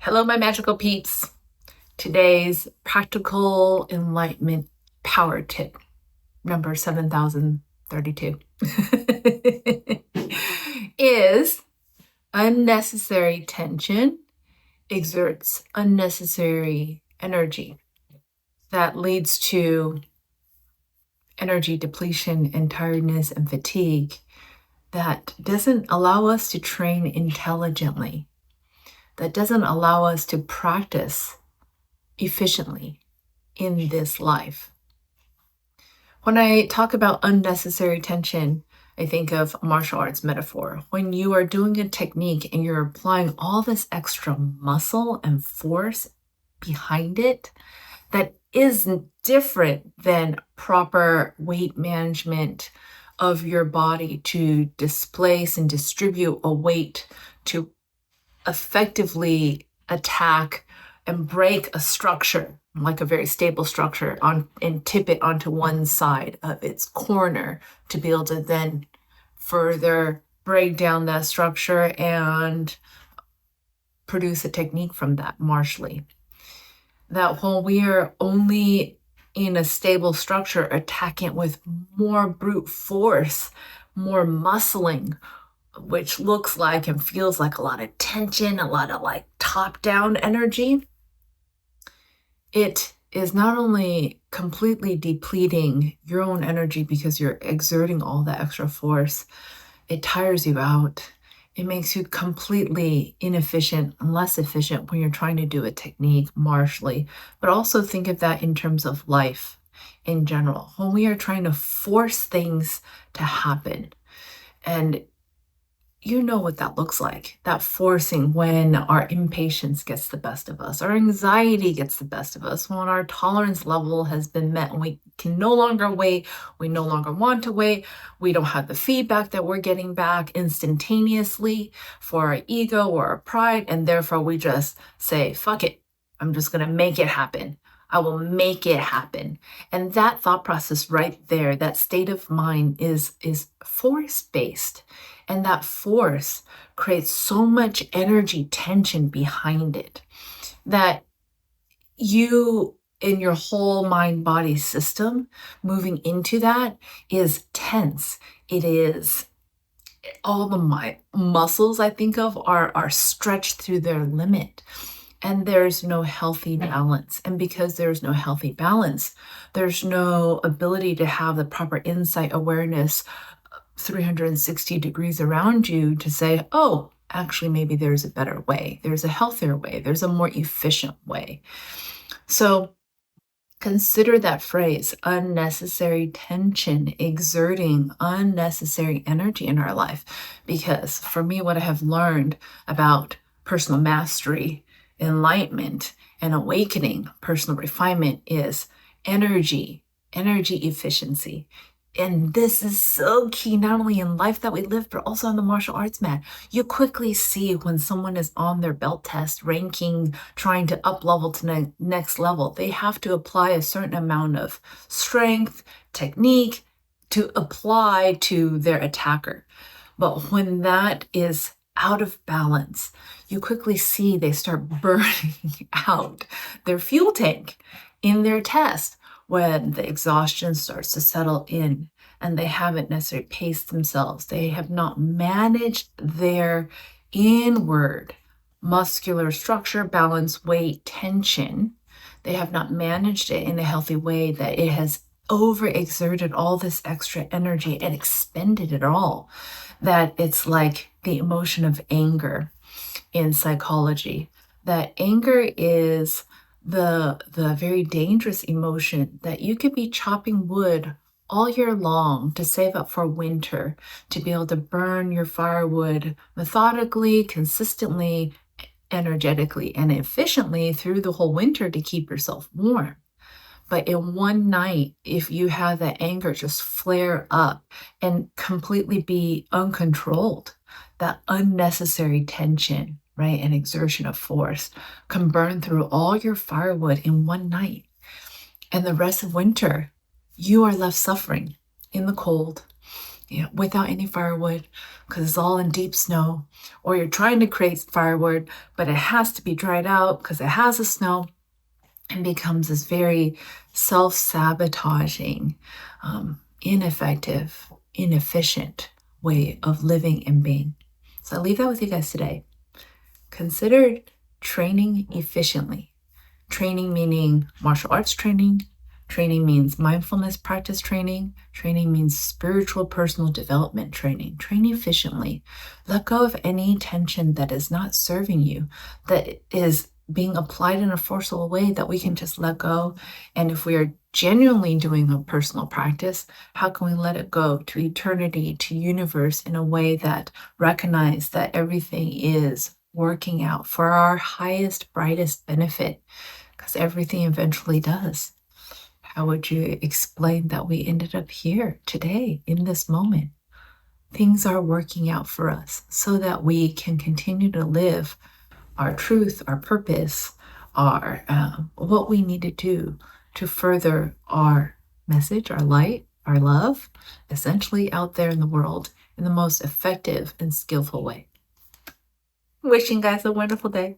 Hello, my magical peeps. Today's practical enlightenment power tip, number 7032, is unnecessary tension exerts unnecessary energy. That leads to energy depletion and tiredness and fatigue that doesn't allow us to train intelligently, that doesn't allow us to practice efficiently in this life. When I talk about unnecessary tension, I think of a martial arts metaphor. When you are doing a technique and you're applying all this extra muscle and force behind it, that is different than proper weight management of your body to displace and distribute a weight to effectively attack and break a structure, like a very stable structure, and tip it onto one side of its corner to be able to then further break down that structure and produce a technique from that martially. That when we are only in a stable structure, attacking it with more brute force, more muscling, which looks like and feels like a lot of tension, a lot of like top-down energy, it is not only completely depleting your own energy because you're exerting all the extra force, it tires you out. It makes you completely inefficient and less efficient when you're trying to do a technique martially. But also think of that in terms of life in general. When we are trying to force things to happen, and you know what that looks like, that forcing, when our impatience gets the best of us, our anxiety gets the best of us, when our tolerance level has been met and we can no longer wait, we no longer want to wait, we don't have the feedback that we're getting back instantaneously for our ego or our pride, and therefore we just say, fuck it, I'm just going to make it happen. I will make it happen. And that thought process right there, that state of mind is force-based. And that force creates so much energy tension behind it that you, in your whole mind-body system, moving into that is tense. It is all the muscles I think of are stretched through their limit. And there's no healthy balance. And because there's no healthy balance, there's no ability to have the proper insight awareness 360 degrees around you to say, oh, actually, maybe there's a better way. There's a healthier way. There's a more efficient way. So consider that phrase, unnecessary tension, exerting unnecessary energy in our life. Because for me, what I have learned about personal mastery, enlightenment, and awakening, personal refinement, is energy efficiency. And this is so key, not only in life that we live, but also on the martial arts mat. You quickly see when someone is on their belt test, ranking, trying to up level to the next level, they have to apply a certain amount of strength, technique to apply to their attacker. But when that is out of balance, you quickly see they start burning out their fuel tank in their test when the exhaustion starts to settle in and they haven't necessarily paced themselves. They have not managed their inward muscular structure, balance, weight, tension. They have not managed it in a healthy way, that it has overexerted all this extra energy and expended it all. That it's like the emotion of anger in psychology. That anger is the very dangerous emotion that you could be chopping wood all year long to save up for winter, to be able to burn your firewood methodically, consistently, energetically, and efficiently through the whole winter to keep yourself warm. But in one night, if you have that anger just flare up and completely be uncontrolled, that unnecessary tension, right, and exertion of force can burn through all your firewood in one night. And the rest of winter, you are left suffering in the cold, without any firewood because it's all in deep snow, or you're trying to create firewood, but it has to be dried out because it has the snow, and becomes this very self-sabotaging, ineffective, inefficient way of living and being. So I leave that with you guys today. Consider training efficiently. Training meaning martial arts training. Training means mindfulness practice training. Training means spiritual personal development training. Train efficiently. Let go of any tension that is not serving you, that is being applied in a forceful way that we can just let go. And if we are genuinely doing a personal practice, how can we let it go to eternity, to universe, in a way that recognize that everything is working out for our highest, brightest benefit? Because everything eventually does. How would you explain that we ended up here today in this moment? Things are working out for us so that we can continue to live our truth, our purpose, our what we need to do to further our message, our light, our love, essentially out there in the world in the most effective and skillful way. Wishing you guys a wonderful day.